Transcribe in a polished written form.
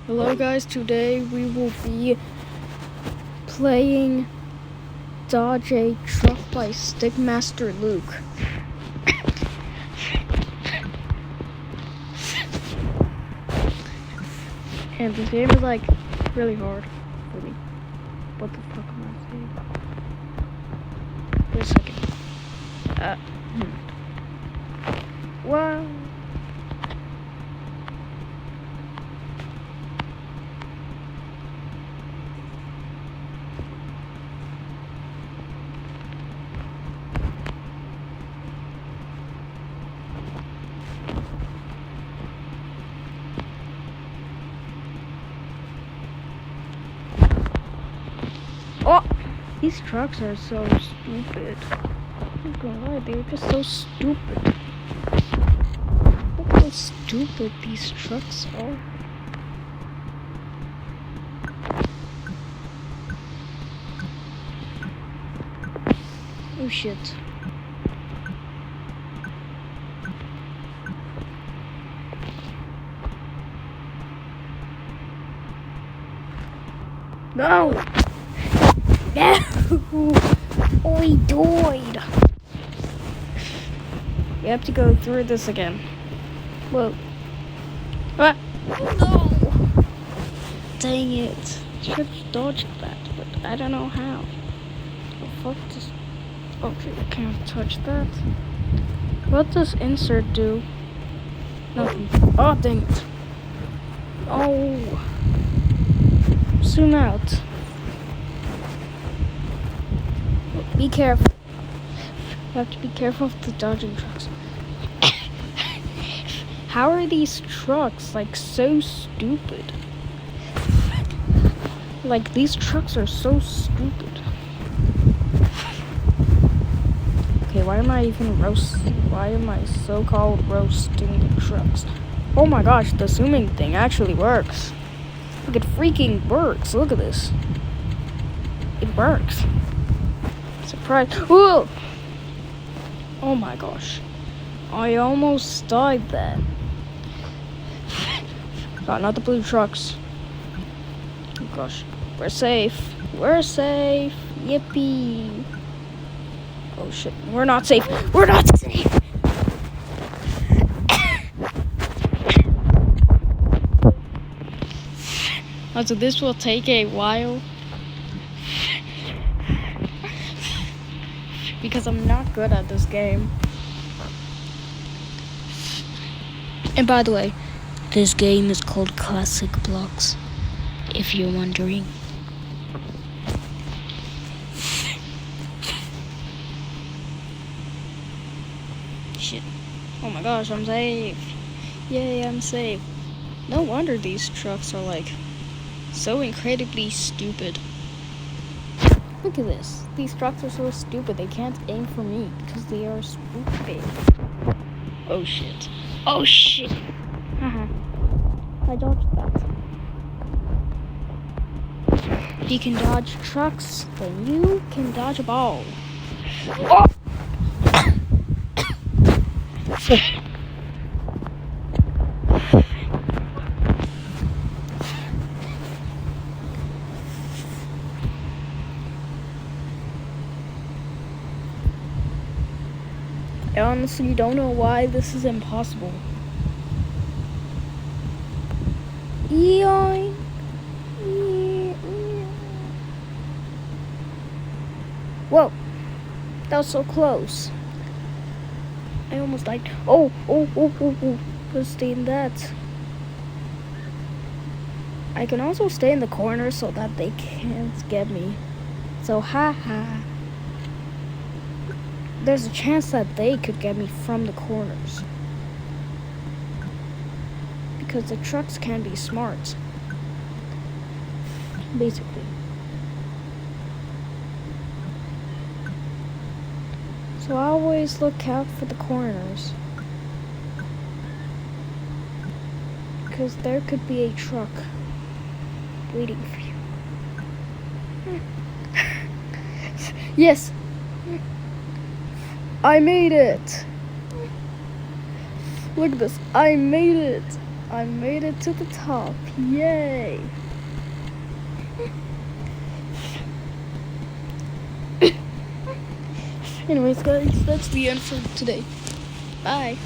Hello guys, today we will be playing Dodge a Truck by Stickmaster Luke. And this game is like really hard for me. What the fuck am I saying? Wait a second. Wow. Oh, these trucks are so stupid. I'm not gonna lie, they're just so stupid. Look how stupid these trucks are. Oh shit. No! No! Oh, he died! We have to go through this again. Whoa. Ah! No! Dang it. Should have dodged that, but I don't know how. Oh, fuck this. Okay, can't touch that. What does insert do? Nothing. Oh, dang it. Oh. Zoom out. Be careful. You have to be careful of the dodging trucks. How are these trucks like so stupid? Like these trucks are so stupid. Okay, why am I even roasting? Why am I so-called roasting the trucks? Oh my gosh, the zooming thing actually works. Look, it freaking works. Look at this. It works. Surprise. Whoa! Oh my gosh. I almost died there. God, not the blue trucks. Oh gosh. We're safe. We're safe. Yippee. Oh shit. We're not safe. We're not safe. So this will take a while. Because I'm not good at this game. And by the way, this game is called Classic Blocks, if you're wondering. Shit. Oh my gosh, I'm safe. Yay, I'm safe. No wonder these trucks are like so incredibly stupid. Look at this. These trucks are so stupid. They can't aim for me because they are stupid. Oh shit. Oh shit. Haha. I dodged that. If you can dodge trucks, then you can dodge a ball. Oh! I honestly don't know why this is impossible. Yoink. Whoa, that was so close. I almost died. Oh. Let's stay in that. I can also stay in the corner so that they can't get me. So haha. There's a chance that they could get me from the corners. Because the trucks can be smart. Basically. So I always look out for the corners. Because there could be a truck waiting for you. Yes! I made it! Look at this. I made it! I made it to the top. Yay! Anyways, guys, that's the end for today. Bye.